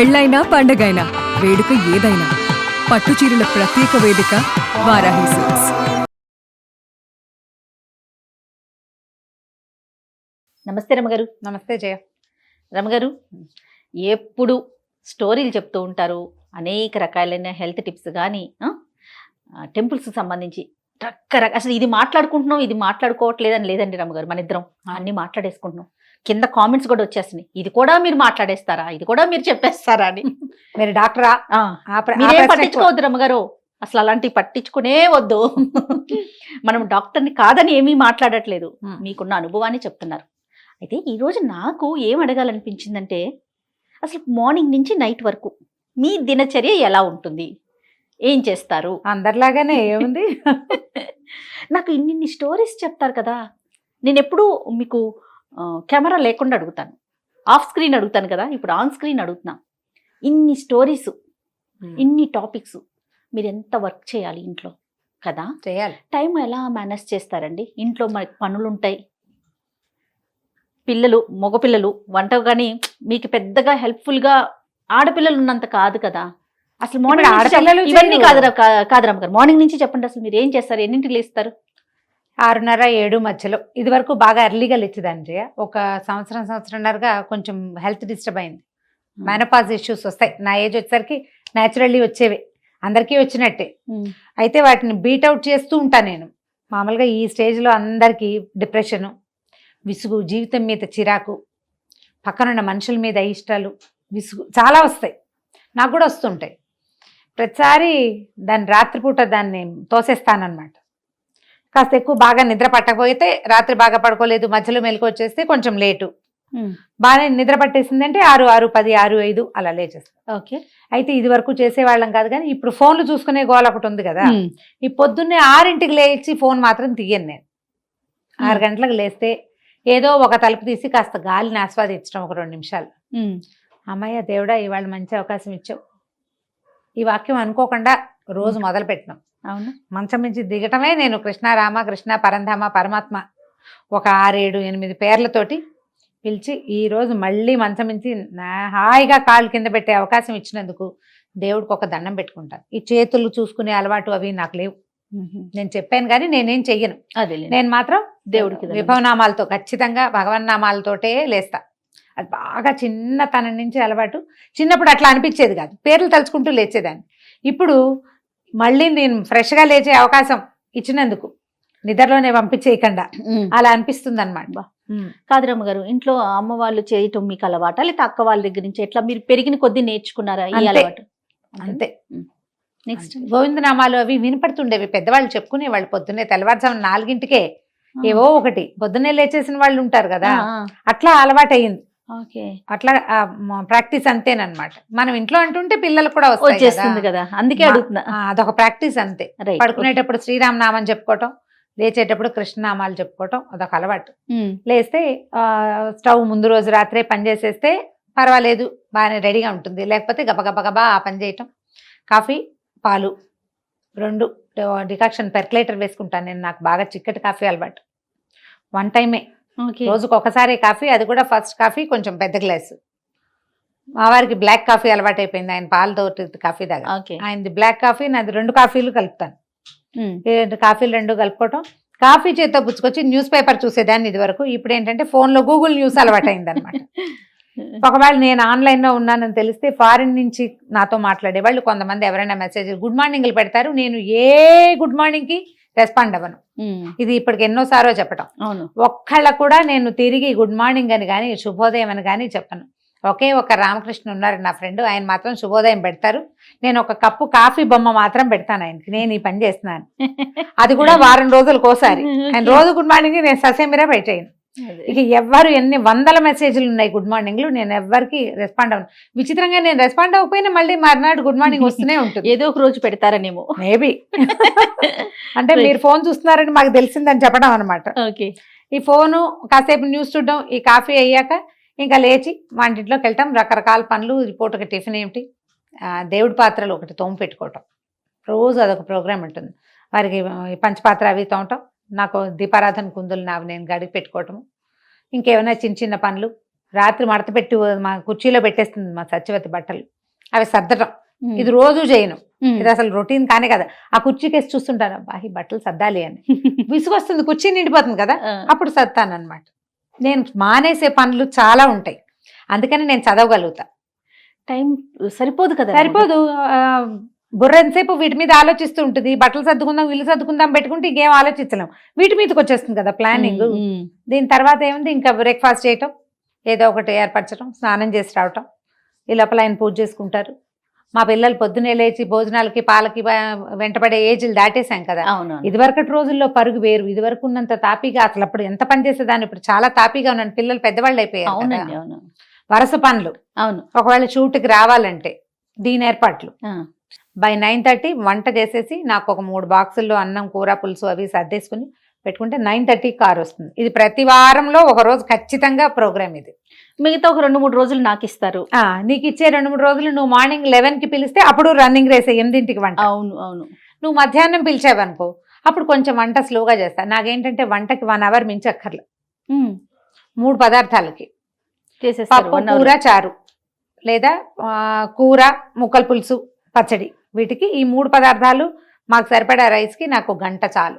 పెళ్ళైనా పండగైనా వేడుక ఏదైనా పట్టుచీరల ప్రత్యేక వేదిక వారాహి సిల్క్స్. నమస్తే రమగారు. నమస్తే జయ. రమగారు, ఎప్పుడు స్టోరీలు చెప్తూ ఉంటారు, అనేక రకాలైన హెల్త్ టిప్స్ కానీ టెంపుల్స్ సంబంధించి రకరకాల. అసలు ఇది మాట్లాడుకుంటున్నాం, ఇది మాట్లాడుకోవట్లేదని లేదండి రమగారు, మన ఇద్దరం అన్ని మాట్లాడేసుకుంటున్నాం. కింద కామెంట్స్ కూడా వచ్చేస్తున్నాయి, ఇది కూడా మీరు మాట్లాడేస్తారా, ఇది కూడా మీరు చెప్పేస్తారా అని. మీరు డాక్టరా? మీరేం పట్టించుకోవద్దు రమగారు, అసలు అలాంటివి పట్టించుకునే వద్దు. మనం డాక్టర్ని కాదని ఏమీ మాట్లాడట్లేదు, మీకున్న అనుభవాన్ని చెప్తున్నారు. అయితే ఈరోజు నాకు ఏం అడగాలనిపించిందంటే, అసలు మార్నింగ్ నుంచి నైట్ వరకు మీ దినచర్య ఎలా ఉంటుంది, ఏం చేస్తారు? అందరిలాగానే ఏముంది. నాకు ఇన్ని స్టోరీస్ చెప్తారు కదా, నేను ఎప్పుడూ మీకు కెమెరా లేకుండా అడుగుతాను, ఆఫ్ స్క్రీన్ అడుగుతాను కదా, ఇప్పుడు ఆన్ స్క్రీన్ అడుగుతున్నా. ఇన్ని స్టోరీస్, ఇన్ని టాపిక్స్, మీరు ఎంత వర్క్ చేయాలి ఇంట్లో కదా, చేయాలి. టైం ఎలా మేనేజ్ చేస్తారండి? ఇంట్లో మనకి పనులు ఉంటాయి, పిల్లలు, మగపిల్లలు, వంట కానీ మీకు పెద్దగా హెల్ప్ఫుల్గా ఆడపిల్లలు ఉన్నంత కాదు కదా. అసలు మార్నింగ్ ఆడపిల్లలు ఇవన్నీ కాదు రమ్మ గారు, మార్నింగ్ నుంచి చెప్పండి, అసలు మీరు ఏం చేస్తారు, ఎన్నింటికి లేస్తారు? 6:30, 7 మధ్యలో. ఇది వరకు బాగా ఎర్లీగా లేచేదాన్ని జయ. ఒక సంవత్సరంన్నరగా కొంచెం హెల్త్ డిస్టర్బ్ అయింది. మెనోపాజ్ ఇష్యూస్ వస్తాయి నా ఏజ్ వచ్చేసరికి, న్యాచురల్లీ వచ్చేవి, అందరికీ వచ్చినట్టే. అయితే వాటిని బీట్అవుట్ చేస్తూ ఉంటాను నేను. మామూలుగా ఈ స్టేజ్లో అందరికీ డిప్రెషను, విసుగు, జీవితం మీద చిరాకు, పక్కనున్న మనుషుల మీద ఇష్టాలు, విసుగు చాలా వస్తాయి, నాకు కూడా వస్తుంటాయి. ప్రతిసారి దాన్ని రాత్రిపూట దాన్ని తోసేస్తానన్నమాట. కాస్త ఎక్కువ బాగా నిద్ర పట్టకపోతే, రాత్రి బాగా పడుకోలేదు, మధ్యలో మెలకు వచ్చేస్తే కొంచెం లేటు, బాగా నిద్ర పట్టేసిందంటే 6, 6:10, 6:05 అలా లేచేస్తాను. ఓకే. అయితే ఇది వరకు చేసేవాళ్ళం కాదు, కానీ ఇప్పుడు ఫోన్లు చూసుకునే గోల ఒకటి ఉంది కదా. ఈ పొద్దున్నే 6ంటికి లేచి ఫోన్ మాత్రం తీయను నేను. 6 గంటలకు లేస్తే ఏదో ఒక తలుపు తీసి కాస్త గాలిని ఆస్వాదించడం ఒక 2 నిమిషాలు. అమ్మయ్య దేవుడా, ఇవాళ మంచి అవకాశం ఇచ్చావు. ఈ వాక్యం అనుకోకుండా రోజు మొదలు పెట్టినాం. అవును, మంచం నుంచి దిగటమే నేను కృష్ణ, రామ, కృష్ణ, పరంధామ, పరమాత్మ ఒక 6, 7, 8 పేర్లతోటి పిలిచి ఈరోజు మళ్ళీ మంచం నుంచి హాయిగా కాళ్ళు కింద పెట్టే అవకాశం ఇచ్చినందుకు దేవుడికి ఒక దండం పెట్టుకుంటాను. ఈ చేతులు చూసుకునే అలవాటు అవి నాకు లేవు. నేను చెప్పాను కానీ నేనేం చెయ్యను. అదే, నేను మాత్రం దేవుడికి విభవనామాలతో, ఖచ్చితంగా భగవన్నామాలతోటే లేస్తా. అది బాగా చిన్నతనం నుంచి అలవాటు. చిన్నప్పుడు అట్లా అనిపించేది కాదు, పేర్లు తలుచుకుంటూ లేచేదాన్ని. ఇప్పుడు మళ్ళీ నేను ఫ్రెష్గా లేచే అవకాశం ఇచ్చినందుకు, నిద్రలోనే పంపించేయకుండా అలా అనిపిస్తుంది అనమాట. కాదు రమ్మ గారు, ఇంట్లో అమ్మ వాళ్ళు చేయటం మీకు అలవాట, లేకపోతే అక్క వాళ్ళ దగ్గర నుంచి ఎట్లా మీరు పెరిగిన కొద్దీ నేర్చుకున్నారా ఈ అలవాటు? అంతే. నెక్స్ట్ గోవిందనామాలు అవి వినపడుతుండేవి, పెద్దవాళ్ళు చెప్పుకునేవాళ్ళు. పొద్దున్నే తెల్లవారుజామున 4ంటికే ఏవో ఒకటి, పొద్దున్నే లేచేసిన వాళ్ళు ఉంటారు కదా, అట్లా అలవాటు అయ్యింది. అట్లా ప్రాక్టీస్ అంతేనమాట. మనం ఇంట్లో అంటుంటే పిల్లలు కూడా వచ్చేస్తుంది కదా, అందుకే అడుగుతున్నా. అదొక ప్రాక్టీస్ అంతే. పడుకునేటప్పుడు శ్రీరామ నామం చెప్పుకోవటం, లేచేటప్పుడు కృష్ణనామాలు చెప్పుకోవటం అదొక అలవాటు. లేస్తే స్టవ్ ముందు రోజు రాత్రే పని చేసేస్తే పర్వాలేదు, బాగానే రెడీగా ఉంటుంది. లేకపోతే గబగబా ఆ పని చేయటం. కాఫీ, పాలు 2 డికాక్షన్ పెర్క్లేటర్ వేసుకుంటాను నేను. నాకు బాగా చిక్కటి కాఫీ అలవాటు. 1 టైమే, రోజుకు ఒకసారి కాఫీ, అది కూడా ఫస్ట్ కాఫీ కొంచెం పెద్ద గ్లాసు. మా వారికి బ్లాక్ కాఫీ అలవాటు అయిపోయింది, ఆయన పాలతో కాఫీ దాకా. ఆయనది బ్లాక్ కాఫీ, నాది 2 కాఫీలు కలుపుతాను. 2 కాఫీలు 2 కలుపుకోవటం. కాఫీ చేత్తో పుచ్చుకొచ్చి న్యూస్ పేపర్ చూసేదాన్ని ఇది వరకు. ఇప్పుడు ఏంటంటే ఫోన్లో గూగుల్ న్యూస్ అలవాటు అయిందనమాట. ఒకవేళ నేను ఆన్లైన్లో ఉన్నానని తెలిస్తే ఫారిన్ నుంచి నాతో మాట్లాడేవాళ్ళు కొంతమంది ఎవరైనా మెసేజ్ గుడ్ మార్నింగ్లు పెడతారు. నేను ఏ గుడ్ మార్నింగ్కి రెస్పాండ్ అవ్వను. ఇది ఇప్పటికి ఎన్నోసారో చెప్పటం. ఒక్కళ్ళ కూడా నేను తిరిగి గుడ్ మార్నింగ్ అని కానీ శుభోదయం అని కానీ చెప్పను. ఒకే ఒక రామకృష్ణ ఉన్నారు నా ఫ్రెండ్, ఆయన మాత్రం శుభోదయం పెడతారు. నేను ఒక కప్పు కాఫీ బొమ్మ మాత్రం పెడతాను ఆయనకి, నేను ఈ పని చేస్తున్నాను. అది కూడా వారం రోజులకు ఒకసారి. ఆయన రోజు గుడ్ మార్నింగ్ నేను ససేమిరా పెట్టేయను. ఇక ఎవ్వరు ఎన్ని వందల మెసేజ్లు ఉన్నాయి గుడ్ మార్నింగ్లు, నేను ఎవ్వరికి రెస్పాండ్ అవ్వను. విచిత్రంగా నేను రెస్పాండ్ అవ్వకపోయినా మళ్ళీ మర్నాడు గుడ్ మార్నింగ్ వస్తూనే ఉంటుంది. ఏదో ఒక రోజు పెడతారనేమో, మేబీ. అంటే మీరు ఫోన్ చూస్తున్నారని మాకు తెలిసిందని చెప్పడం అనమాట. ఈ ఫోను, కాసేపు న్యూస్ చూడడం, ఈ కాఫీ అయ్యాక ఇంకా లేచి వంటింట్లోకి వెళ్తాం. రకరకాల పనులు, పూటకి టిఫిన్ ఏమిటి, దేవుడి పాత్రలు ఒకటి తోము పెట్టుకోవటం. రోజు అదొక ప్రోగ్రామ్ ఉంటుంది. వారికి పంచపాత్ర అవి తోమటం, నాకు దీపారాధన కుందులు నావి నేను గడికి పెట్టుకోవటము, ఇంకేమైనా చిన్న చిన్న పనులు, రాత్రి మడత పెట్టి మా కుర్చీలో పెట్టేస్తుంది మా సత్యవతి బట్టలు, అవి సర్దటం. ఇది రోజు చేయను, ఇది అసలు రొటీన్ కానే కదా. ఆ కుర్చీకేసి చూస్తుంటాను, అబ్బా ఈ బట్టలు సర్దాలి అని. విసుగొస్తుంది, కుర్చీ నిండిపోతుంది కదా, అప్పుడు సర్తాను అనమాట. నేను మానేసే పనులు చాలా ఉంటాయి, అందుకని నేను చదవగలుగుతా. టైం సరిపోదు కదా. సరిపోదు, బుర్ర ఎంతసేపు వీటి మీద ఆలోచిస్తూ ఉంటుంది. బట్టలు సర్దుకుందాం, ఇల్లు సర్దుకుందాం పెట్టుకుంటే ఇంకేం ఆలోచించలేం, వీటి మీదకి వచ్చేస్తుంది కదా ప్లానింగ్. దీని తర్వాత ఏముంది, ఇంకా బ్రేక్ఫాస్ట్ చేయటం, ఏదో ఒకటి ఏర్పరచడం, స్నానం చేసి రావటం, ఈ లోపల ఆయన పూజ చేసుకుంటారు. మా పిల్లలు పొద్దున్నే లేచి భోజనాలకి పాలకి వెంటపడే ఏజ్లు దాటేశాం కదా. ఇదివరకటి రోజుల్లో పరుగు వేరు, ఇదివరకు ఉన్నంత తాపీగా అసలు అప్పుడు ఎంత పని చేసేదాన్ని, ఇప్పుడు చాలా తాపీగా ఉన్నాను. పిల్లలు పెద్దవాళ్ళు అయిపోయారు, వరుస పనులు. అవును, ఒకవేళ షూట్కి రావాలంటే దీని ఏర్పాట్లు. బై 9:30 వంట చేసేసి నాకు ఒక 3 బాక్సుల్లో అన్నం కూర పులుసు అవి సర్దేసుకుని పెట్టుకుంటే 9:30 కార్ వస్తుంది. ఇది ప్రతి వారంలో ఒక రోజు ఖచ్చితంగా ప్రోగ్రామ్. ఇది మిగతా ఒక 2-3 రోజులు నాకు ఇస్తారు. నీకు ఇచ్చే 2-3 రోజులు నువ్వు మార్నింగ్ 11కి పిలిస్తే అప్పుడు రన్నింగ్ రేస్ 8ంటికి వంట. అవును అవును. నువ్వు మధ్యాహ్నం పిలిచావనుకో అప్పుడు కొంచెం వంట స్లోగా చేస్తా. నాకేంటంటే వంటకి 1 అవర్ మించి అక్కర్లే. 3 పదార్థాలకి పప్పు కూర చారు లేదా కూర ముక్కల పులుసు పచ్చడి, వీటికి ఈ 3 పదార్థాలు మాకు సరిపడా రైస్కి నాకు 1 గంట చాలు.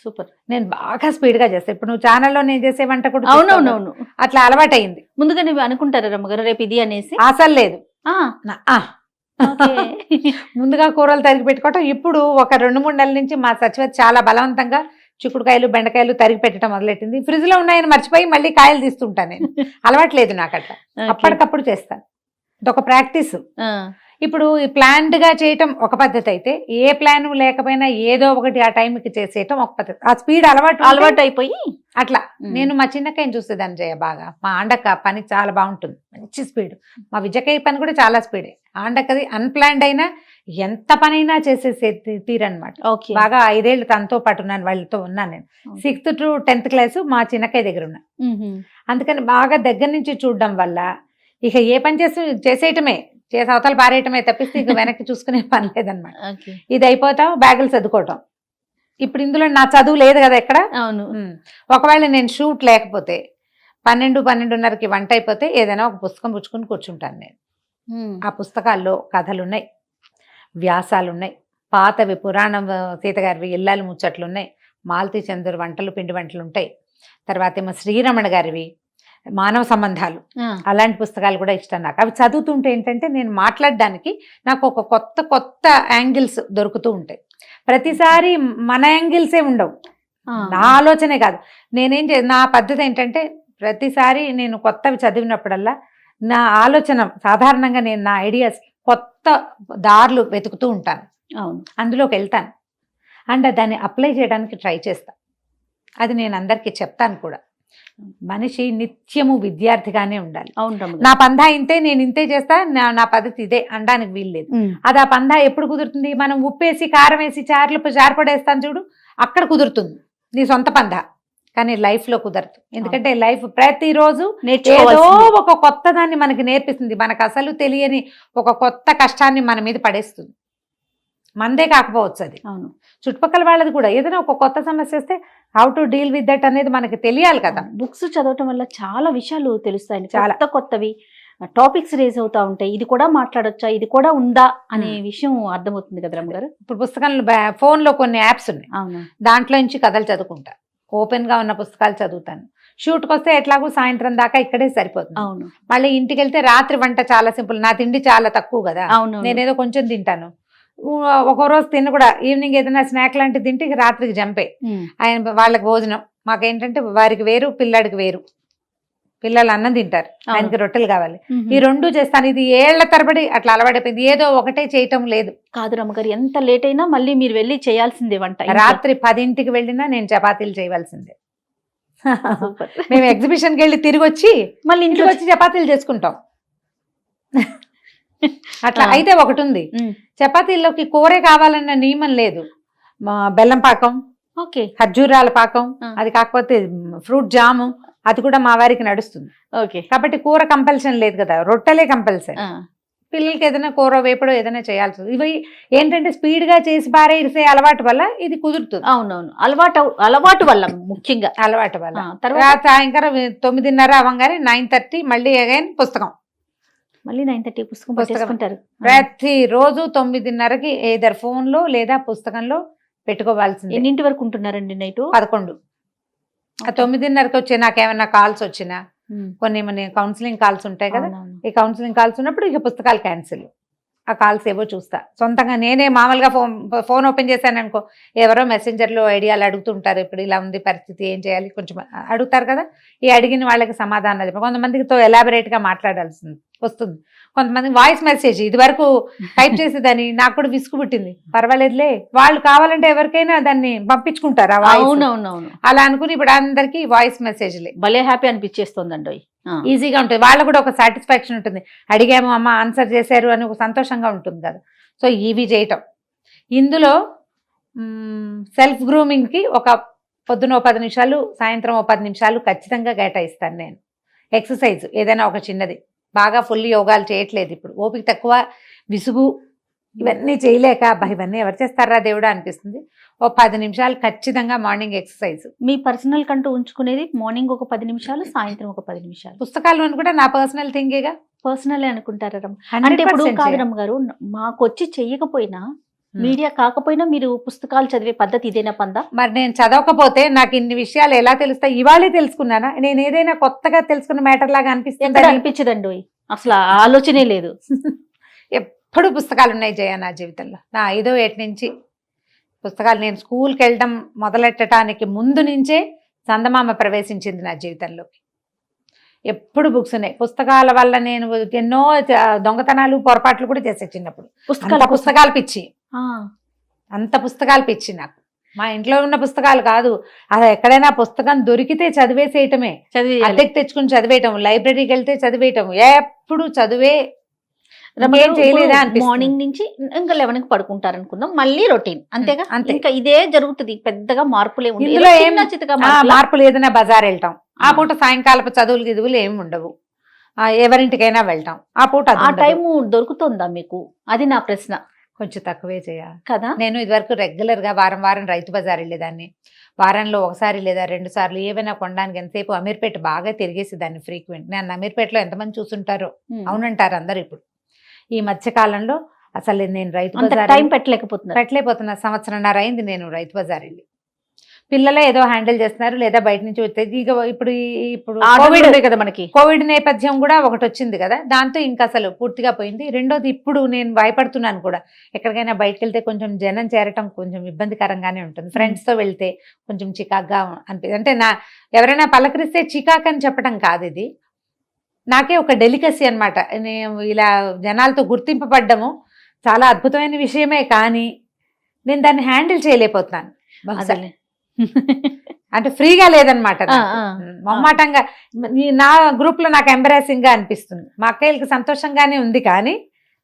సూపర్. నేను బాగా స్పీడ్గా చేస్తాను. ఇప్పుడు నువ్వు ఛానల్లో నేను చేసే వంట కూడా అవునవునవును అట్లా అలవాటైంది. ముందుగా నువ్వు అనుకుంటారా రమ్మగారు రేపు ఇది అనేసి? అసలు లేదు, ముందుగా కూరలు తరిగి పెట్టుకోవటం. ఇప్పుడు ఒక 2-3 నెలల నుంచి మా సచివతి చాలా బలవంతంగా చిక్కుడుకాయలు బెండకాయలు తరిగి పెట్టడం మొదలెట్టింది. ఫ్రిడ్జ్ లో ఉన్నాయని మర్చిపోయి మళ్ళీ కాయలు తీస్తుంటాను. నేను అలవాట్లేదు నాకు అట్లా, అప్పటికప్పుడు చేస్తాను. ఇదొక ప్రాక్టీస్. ఇప్పుడు ఈ ప్లాన్డ్ గా చేయటం ఒక పద్ధతి అయితే, ఏ ప్లాన్ లేకపోయినా ఏదో ఒకటి ఆ టైంకి చేసేయటం ఒక పద్ధతి. ఆ స్పీడ్ అలవాటు అయిపోయి అట్లా. నేను మా చిన్నకాయని చూసేదాన్ని జయ బాగా. మా ఆండక్క పని చాలా బాగుంటుంది, మంచి స్పీడ్. మా విజయకాయ పని కూడా చాలా స్పీడే. ఆండక్కది అన్ప్లాన్డ్ అయినా ఎంత పనైనా చేసేసే తీరనమాట. బాగా 5 ఏళ్ళు తనతో పాటు ఉన్నాను, వాళ్ళతో ఉన్నాను నేను. 6th to 10th క్లాసు మా చిన్నకాయ దగ్గర ఉన్నా. అందుకని బాగా దగ్గర నుంచి చూడడం వల్ల ఇక ఏ పని చేసేయటమే, చేసి అవతల పారేయటమే తప్పిస్తే ఇక వెనక్కి చూసుకునే పని లేదనమాట. ఇది అయిపోతాం, బ్యాగులు చదువుకోవటం. ఇప్పుడు ఇందులో నా చదువు లేదు కదా ఎక్కడ. అవును. ఒకవేళ నేను షూట్ లేకపోతే 12-12:30కి వంట అయిపోతే ఏదైనా ఒక పుస్తకం పుచ్చుకుని కూర్చుంటాను నేను. ఆ పుస్తకాల్లో కథలున్నాయి, వ్యాసాలున్నాయి, పాతవి పురాణం సీతగారివి ఇల్లాలు ముచ్చట్లు ఉన్నాయి, మాలతీ చంద్ర వంటలు పిండి వంటలు ఉంటాయి. తర్వాత ఏమో శ్రీరమణ గారివి మానవ సంబంధాలు, అలాంటి పుస్తకాలు కూడా ఇష్టం నాకు. అవి చదువుతుంటే ఏంటంటే నేను మాట్లాడడానికి నాకు ఒక కొత్త యాంగిల్స్ దొరుకుతూ ఉంటాయి. ప్రతిసారి మన యాంగిల్సే ఉండవు, నా ఆలోచనే కాదు. నా పద్ధతి ఏంటంటే ప్రతిసారి నేను కొత్తవి చదివినప్పుడల్లా నా ఆలోచన సాధారణంగా నేను నా ఐడియాస్ కొత్త దారులు వెతుకుతూ ఉంటాను. అవును, అందులోకి వెళ్తాను అండ్ దాన్ని అప్లై చేయడానికి ట్రై చేస్తాను. అది నేను అందరికీ చెప్తాను కూడా. మనిషి నిత్యము విద్యార్థిగానే ఉండాలి. నా పందా ఇంతే, నేను ఇంతే చేస్తా, నా పద్ధతి ఇదే అనడానికి వీల్లేదు. అది ఆ పందా ఎప్పుడు కుదురుతుంది? మనం ఉప్పేసి కారం వేసి చారపడేస్తాను చూడు, అక్కడ కుదురుతుంది నీ సొంత పందా. కానీ లైఫ్ లో కుదరదు. ఎందుకంటే లైఫ్ ప్రతిరోజు ఏదో ఒక కొత్త దాన్ని మనకి నేర్పిస్తుంది. మనకు అసలు తెలియని ఒక కొత్త కష్టాన్ని మన మీద పడేస్తుంది. మందే కాకపోవచ్చు అది. అవును, చుట్టుపక్కల వాళ్ళది కూడా. ఏదైనా ఒక కొత్త సమస్య వస్తే how to deal with that అనేది మనకి తెలియాలి కదా. బుక్స్ చదవటం వల్ల చాలా విషయాలు తెలుస్తాయి, చాలా కొత్తవి టాపిక్స్ రేజ్ అవుతా ఉంటాయి. ఇది కూడా మాట్లాడొచ్చా, ఇది కూడా ఉందా అనే విషయం అర్థమవుతుంది కదా రమ్మగారు. ఇప్పుడు పుస్తకంలో ఫోన్ లో కొన్ని యాప్స్ ఉన్నాయి, అవును, దాంట్లో నుంచి కథలు చదువుకుంటా. ఓపెన్ గా ఉన్న పుస్తకాలు చదువుతాను. షూట్కి వస్తే ఎట్లాగో సాయంత్రం దాకా ఇక్కడే సరిపోతుంది. అవును, మళ్ళీ ఇంటికి వెళ్తే రాత్రి వంట చాలా సింపుల్. నా తిండి చాలా తక్కువ కదా, అవును, నేనేదో కొంచెం తింటాను. ఒక రోజు తిన్న కూడా ఈవినింగ్ ఏదైనా స్నాక్ లాంటివి తింటే రాత్రికి జంపే. ఆయన వాళ్ళకి భోజనం, మాకేంటంటే వారికి వేరు పిల్లాడికి వేరు. పిల్లలు అన్నం తింటారు, ఆయనకి రొట్టెలు కావాలి. ఈ 2 చేస్తాను. ఇది ఏళ్ల తరబడి అట్లా అలవాటైపోయింది. ఏదో ఒకటే చేయటం లేదు. కాదు రమ్మగారు, ఎంత లేట్ అయినా మళ్ళీ మీరు వెళ్ళి చేయాల్సిందే వంట. రాత్రి 10ంటికి వెళ్ళినా నేను చపాతీలు చేయవలసిందే. మేము ఎగ్జిబిషన్కి వెళ్ళి తిరిగి వచ్చి మళ్ళీ ఇంటికి వచ్చి చపాతీలు చేసుకుంటాం. అట్లా అయితే ఒకటి ఉంది, చపాతీల్లోకి కూరే కావాలన్న నియమం లేదు. బెల్లం పాకం, ఖర్జూరాల పాకం, అది కాకపోతే ఫ్రూట్ జాము, అది కూడా మా వారికి నడుస్తుంది. ఓకే, కాబట్టి కూర కంపల్షన్ లేదు కదా, రొట్టెలే కంపల్సరీ. పిల్లలకి ఏదైనా కూర వేపడో ఏదైనా చేయాల్సి వస్తుంది. ఇవి ఏంటంటే స్పీడ్గా చేసి పారేసే అలవాటు వల్ల ఇది కుదురుతుంది. అవునవును, అలవాటు వల్ల ముఖ్యంగా అలవాటు వల్ల తర్వాత సాయంకాలం 9:30 అవ్వగానే 9:30 మళ్ళీ అగైన్ పుస్తకం. మళ్ళీ 9:30 పుస్తకం పట్టేసుకుంటారు. ప్రతిరోజు 9:30కి ఏదర్ ఫోన్లో లేదా పుస్తకంలో పెట్టుకోవాల్సింది. ఎన్నింటి వరకు ఉంటున్నారండి నైట్? 11. ఆ 9:30కి వచ్చి నాకేమైనా కాల్స్ వచ్చినా, కొన్ని కౌన్సిలింగ్ కాల్స్ ఉంటాయి కదా, ఈ కౌన్సిలింగ్ కాల్స్ ఉన్నప్పుడు ఇక పుస్తకాలు క్యాన్సిల్. ఆ కాల్స్ ఏవో చూస్తా సొంతంగా. నేనే మామూలుగా ఫోన్ ఓపెన్ చేశాను అనుకో, ఎవరో మెసెంజర్లో ఐడియాలు అడుగుతుంటారు, ఇప్పుడు ఇలా ఉంది పరిస్థితి ఏం చేయాలి కొంచెం అడుగుతారు కదా, ఈ అడిగిన వాళ్ళకి సమాధానం చెప్పి కొంతమందితో ఎలాబరేట్గా మాట్లాడాల్సింది వస్తుంది. కొంతమంది వాయిస్ మెసేజ్ ఇది వరకు టైప్ చేసేదాన్ని, నాకు కూడా విసుగు పుట్టింది. పర్వాలేదులే, వాళ్ళు కావాలంటే ఎవరికైనా దాన్ని పంపించుకుంటారు. అవునవునవును, అలా అనుకుని ఇప్పుడు అందరికి వాయిస్ మెసేజ్లే. భలే హ్యాపీ అనిపించేస్తుందండి. ఈజీగా ఉంటుంది, వాళ్ళకు కూడా ఒక సాటిస్ఫాక్షన్ ఉంటుంది. అడిగాము అమ్మ ఆన్సర్ చేశారు అని ఒక సంతోషంగా ఉంటుంది కదా. సో ఇవి చేయటం. ఇందులో సెల్ఫ్ గ్రూమింగ్కి ఒక పొద్దున 10 నిమిషాలు, సాయంత్రం 10 నిమిషాలు ఖచ్చితంగా కేటాయిస్తాను నేను. ఎక్సర్సైజ్ ఏదైనా ఒక చిన్నది. బాగా ఫుల్ యోగాలు చేయట్లేదు ఇప్పుడు, ఓపిక తక్కువ, విసుగు, ఇవన్నీ చేయలేక అబ్బా ఇవన్నీ ఎవరు చేస్తారా దేవుడా అనిపిస్తుంది. 10 నిమిషాలు ఖచ్చితంగా మార్నింగ్ ఎక్సర్సైజ్. మీ పర్సనల్ కంటూ ఉంచుకునేది మార్నింగ్ ఒక 10 నిమిషాలు, సాయంత్రం ఒక 10 నిమిషాలు. పుస్తకాలు కూడా నా పర్సనల్ థింగేగా. పర్సనల్ అనుకుంటారా రమ్మ? అంటే ఇప్పుడు కాదు రమ్మ గారు, మాకు వచ్చి చెయ్యకపోయినా, మీడియా కాకపోయినా మీరు పుస్తకాలు చదివే పద్ధతి ఇదేనా పందా? మరి నేను చదవకపోతే నాకు ఇన్ని విషయాలు ఎలా తెలుస్తాయి? ఇవాళే తెలుసుకున్నానా? నేను ఏదైనా కొత్తగా తెలుసుకున్న మ్యాటర్ లాగా అనిపించదండి, అసలు ఆలోచనే లేదు. ఎప్పుడు పుస్తకాలు ఉన్నాయి జయ నా జీవితంలో. నా 5వ ఏట నుంచి పుస్తకాలు. నేను స్కూల్కి వెళ్ళడం మొదలెట్టడానికి ముందు నుంచే చందమామ ప్రవేశించింది నా జీవితంలోకి. ఎప్పుడు బుక్స్ ఉన్నాయి. పుస్తకాల వల్ల నేను ఎన్నో దొంగతనాలు పొరపాట్లు కూడా చేసే చిన్నప్పుడు. పుస్తకాలు పిచ్చి, అంత పుస్తకాలు పిచ్చి నాకు. మా ఇంట్లో ఉన్న పుస్తకాలు కాదు, అది ఎక్కడైనా పుస్తకం దొరికితే చదివేసేయటమే, అద్దెకి తెచ్చుకుని చదివేయటం, లైబ్రరీకి వెళ్తే చదివేయటం, ఎప్పుడు చదివే. మార్నింగ్ నుంచి ఇంకా 11కి పడుకుంటారు అనుకుందాం, మళ్ళీ రొటీన్ అంతేగా. ఇంకా ఇదే జరుగుతుంది, పెద్దగా మార్పులే మార్పులు. ఏదైనా బజార్ వెళ్తాం, ఆ పూట సాయంకాలపు చదువులు గిదువులు ఏమి ఉండవు, ఎవరింటికైనా వెళ్తాం, ఆ పూట ఆ టైము దొరుకుతుందా మీకు? అది నా ప్రశ్న. కొంచెం తక్కువే చేయాలి కదా. నేను ఇదివరకు రెగ్యులర్ గా వారం రైతు బజార్ వెళ్ళేదాన్ని. వారంలో ఒకసారి లేదా 2 సార్లు ఏవైనా కొనడానికి. ఎంతసేపు అమీర్పేట బాగా తిరిగేసేదాన్ని ఫ్రీక్వెంట్. నేను అమీర్పేటలో ఎంతమంది చూసుంటారో, అవునంటారు అందరు. ఇప్పుడు ఈ మధ్య కాలంలో అసలు నేను రైతు బజార్ టైం పెట్టలేకపోతున్నా. 1.5 సంవత్సరంన్నర అయింది నేను రైతు బజార్ వెళ్ళి. పిల్లలే ఏదో హ్యాండిల్ చేస్తున్నారు, లేదా బయట నుంచి వచ్చే. ఇప్పుడు కదా మనకి కోవిడ్ నేపథ్యం కూడా ఒకటి వచ్చింది కదా, దాంతో ఇంకా అసలు పూర్తిగా పోయింది. రెండోది, ఇప్పుడు నేను భయపడుతున్నాను కూడా. ఎక్కడికైనా బయటకు వెళ్తే కొంచెం జనం చేరటం కొంచెం ఇబ్బందికరంగానే ఉంటుంది. ఫ్రెండ్స్తో వెళ్తే కొంచెం చికాక్గా అనిపిస్తుంది. అంటే ఎవరైనా పలకరిస్తే చికాక్ అని చెప్పడం కాదు, ఇది నాకే ఒక డెలికసీ అనమాట. నేను ఇలా జనాలతో గుర్తింపబడ్డము చాలా అద్భుతమైన విషయమే, కానీ నేను దాన్ని హ్యాండిల్ చేయలేకపోతున్నాను. అంటే ఫ్రీగా లేదనమాట, మొమ్మాటంగా. నా గ్రూప్ లో నాకు ఎంబరాసింగ్ గా అనిపిస్తుంది. మా అక్కయ్యలకి సంతోషంగానే ఉంది, కానీ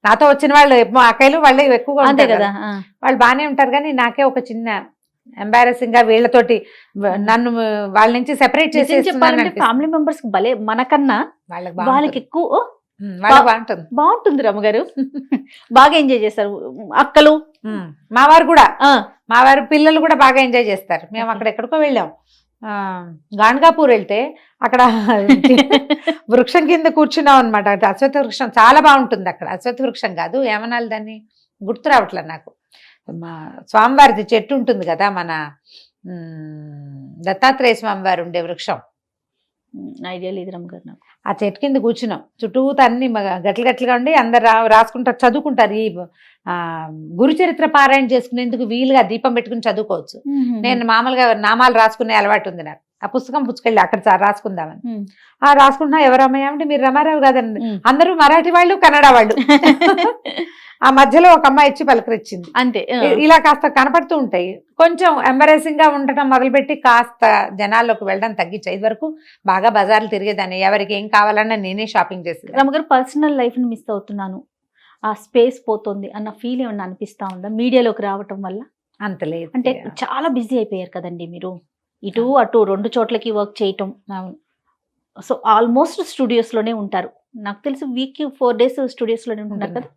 నాతో వచ్చిన వాళ్ళు మా అక్కయ్యలు వాళ్ళు ఎక్కువగా ఉంటారు కదా, వాళ్ళు బాగానే ఉంటారు, కానీ నాకే ఒక చిన్న ఎంబారసింగ్ గా వీళ్ళతోటి నన్ను వాళ్ళ నుంచి సెపరేట్ చేసి. ఫ్యామిలీ మెంబర్స్ భలే మనకన్నా వాళ్ళకి ఎక్కువ బాగుంటుంది రమ్మగారు. బాగా ఎంజాయ్ చేస్తారు అక్కలు. మా వారు కూడా, మా వారి పిల్లలు కూడా బాగా ఎంజాయ్ చేస్తారు. మేము అక్కడ ఎక్కడికో వెళ్ళాం, గాన్గాపూర్ వెళ్తే అక్కడ వృక్షం కింద కూర్చున్నాం అనమాట. అశ్వత్థ వృక్షం చాలా బాగుంటుంది అక్కడ. అశ్వత్థ వృక్షం కాదు, ఏమనాలి దాన్ని, గుర్తు రావట్లేదు నాకు. మా స్వామివారిది చెట్టు ఉంటుంది కదా, మన దత్తాత్రేయ స్వామివారు ఉండే వృక్షం. ఐడియా లేదు రమ్మగారు నాకు. ఆ చెట్టు కింద కూర్చున్నాం, చుట్టూతా అన్ని గట్లుగా ఉండి అందరు రాసుకుంటారు, చదువుకుంటారు. ఈ గురు చరిత్ర పారాయణ చేసుకునేందుకు వీలుగా దీపం పెట్టుకుని చదువుకోవచ్చు. నేను మామూలుగా నామాలు రాసుకునే అలవాటు ఉంది నాకు. ఆ పుస్తకం పుచ్చుకెళ్ళి అక్కడ రాసుకుందామని రాసుకుంటున్నా. ఎవరు అమ్మాయి అంటే మీరు రమారావు కాదండి. అందరూ మరాఠీ వాళ్ళు, కన్నడ వాళ్ళు. ఆ మధ్యలో ఒక అమ్మాయి ఇచ్చి పలకరించింది అంతే. ఇలా కాస్త కనపడుతూ ఉంటాయి. కొంచెం ఎంబరేసింగ్ గా ఉండటం మొదలుపెట్టి కాస్త జనాల్లోకి వెళ్ళడం తగ్గించాయి. ఇది వరకు బాగా బజార్లు తిరిగేదాన్ని, ఎవరికి ఏం కావాలన్నా నేనే షాపింగ్ చేసేది. రమ్మగారు, పర్సనల్ లైఫ్ ని మిస్ అవుతున్నాను, ఆ స్పేస్ పోతుంది అన్న ఫీల్ ఏమన్నా అనిపిస్తా ఉందా మీడియాలోకి రావటం వల్ల? అంత లేదు, అంటే చాలా బిజీ అయిపోయారు కదండి మీరు, ఇటు అటు 2 చోట్లకి వర్క్ చేయటం. సో ఆల్మోస్ట్ స్టూడియోస్లోనే ఉంటారు. నాకు తెలిసి వీక్ 4 days స్టూడియోస్లోనే ఉంటున్నారు కదా.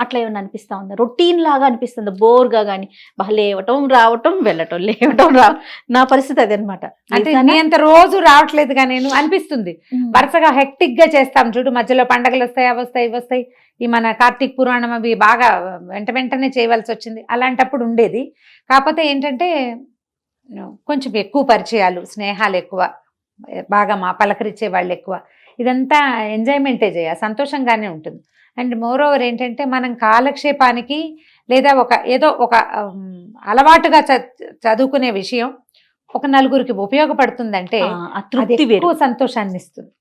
అట్లా ఏమన్నా అనిపిస్తా ఉందా? రొటీన్ లాగా అనిపిస్తుంది బోర్గా కానీ లేవటం రావటం వెళ్ళటం లేవటం నా పరిస్థితి అదే అనమాట. అంటే నీ అంత రోజు రావట్లేదుగా నేను అనిపిస్తుంది. వరుసగా హెక్టిక్ గా చేస్తాం చూడు, మధ్యలో పండగలు వస్తాయి, అవి వస్తాయి, ఇవి వస్తాయి. ఈ మన కార్తీక పురాణం అవి బాగా వెంటనే చేయవలసి వచ్చింది. అలాంటప్పుడు ఉండేది. కాకపోతే ఏంటంటే కొంచెం ఎక్కువ పరిచయాలు, స్నేహాలు ఎక్కువ, బాగా మా పలకరించే వాళ్ళు ఎక్కువ. ఇదంతా ఎంజాయ్మెంటే సంతోషంగానే ఉంటుంది. అండ్ మోర్ ఓవర్ ఏంటంటే మనం కాలక్షేపానికి లేదా ఏదో ఒక అలవాటుగా చదువుకునే విషయం ఒక నలుగురికి ఉపయోగపడుతుందంటే అది ఎక్కువ సంతోషాన్ని ఇస్తుంది.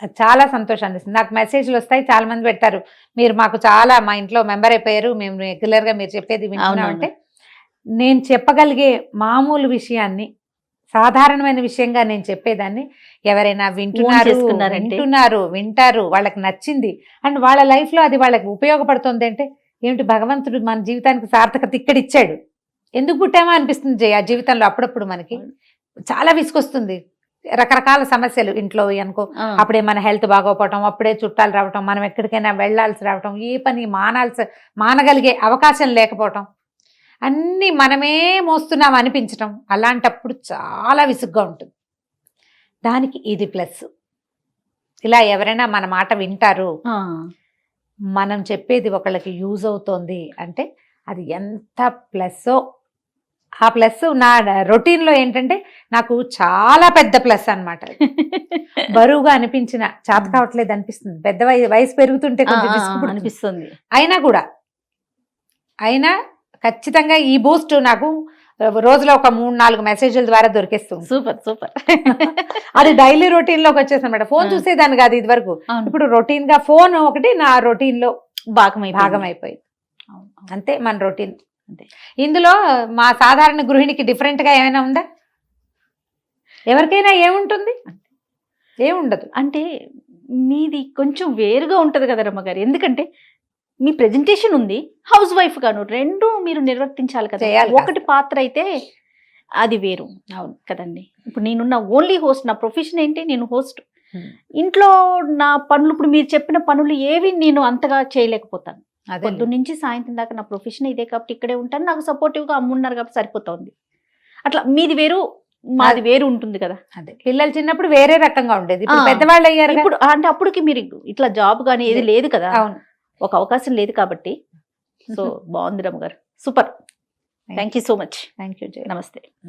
అది చాలా సంతోషాన్ని ఇస్తుంది. నాకు మెసేజ్లు వస్తాయి, చాలా మంది పెడతారు, మీరు మాకు చాలా మా ఇంట్లో మెంబర్ అయిపోయారు, మేము రెగ్యులర్గా మీరు చెప్పేది వింటున్నాం. అంటే నేను చెప్పగలిగే మామూలు విషయాన్ని, సాధారణమైన విషయంగా నేను చెప్పేదాన్ని ఎవరైనా వింటారు, వాళ్ళకి నచ్చింది అండ్ వాళ్ళ లైఫ్లో అది వాళ్ళకి ఉపయోగపడుతుంది అంటే ఏమిటి, భగవంతుడు మన జీవితానికి సార్థకత ఇక్కడ ఇచ్చాడు, ఎందుకు పుట్టామో అనిపిస్తుంది ఆ జీవితంలో. అప్పుడప్పుడు మనకి చాలా విసుకొస్తుంది, రకరకాల సమస్యలు ఇంట్లో అనుకో, అప్పుడే మన హెల్త్ బాగోపోవటం, అప్పుడే చుట్టాలు రావటం, మనం ఎక్కడికైనా వెళ్ళాల్సి రావటం, ఏ పని మానగలిగే అవకాశం లేకపోవటం, అన్నీ మనమే మోస్తున్నాం అనిపించటం, అలాంటప్పుడు చాలా విసుగ్గా ఉంటుంది. దానికి ఇది ప్లస్. ఇలా ఎవరైనా మన మాట వింటారు, మనం చెప్పేది ఒకళ్ళకి యూజ్ అవుతోంది అంటే అది ఎంత ప్లస్సో. ఆ ప్లస్ నా రొటీన్లో ఏంటంటే నాకు చాలా పెద్ద ప్లస్ అనమాట. బరువుగా అనిపించిన, చేత కావట్లేదు అనిపిస్తుంది, పెద్ద వయసు పెరుగుతుంటే కొంచెం అనిపిస్తుంది. అయినా ఖచ్చితంగా ఈ బూస్ట్ నాకు రోజులో ఒక 3-4 మెసేజ్ల ద్వారా దొరికేస్తుంది. సూపర్. అది డైలీ రొటీన్ లోకి వచ్చేసి అనమాట. ఫోన్ చూసేదాన్ని కాదు ఇది వరకు, ఇప్పుడు రొటీన్ గా ఫోన్ ఒకటి నా రొటీన్ లో భాగం అయిపోయింది. అంతే మన రొటీన్. అంతే. ఇందులో మా సాధారణ గృహిణికి డిఫరెంట్ గా ఏమైనా ఉందా? ఎవరికైనా ఏముంటుంది? ఏముండదు. అంటే మీది కొంచెం వేరుగా ఉంటది కదా రమ్మగారు, ఎందుకంటే మీ ప్రెజెంటేషన్ ఉంది, హౌస్ వైఫ్ గాను రెండు మీరు నిర్వర్తించాలి కదా. ఒకటి పాత్ర అయితే అది వేరు. అవును కదండి. ఇప్పుడు నేనున్న ఓన్లీ హోస్ట్, నా ప్రొఫెషన్ ఏంటి, నేను హోస్ట్. ఇంట్లో నా పనులు, ఇప్పుడు మీరు చెప్పిన పనులు ఏవి నేను అంతగా చేయలేకపోతాను. పొద్దున్న నుంచి సాయంత్రం దాకా నా ప్రొఫెషన్ ఇదే కాబట్టి ఇక్కడే ఉంటాను, నాకు సపోర్టివ్గా అమ్మున్నారు కాబట్టి సరిపోతుంది. అట్లా మీది వేరు, మాది వేరు ఉంటుంది కదా. అదే పిల్లలు చిన్నప్పుడు వేరే రకంగా ఉండేది, పెద్దవాళ్ళు అయ్యారు ఇప్పుడు. అంటే అప్పటికి మీరు ఇట్లా జాబ్ కానీ ఏది లేదు కదా. అవును, ఒక అవకాశం లేదు కాబట్టి. సో బాగుంది రమ్మ గారు, super. Thank you so much. Thank you. నమస్తే.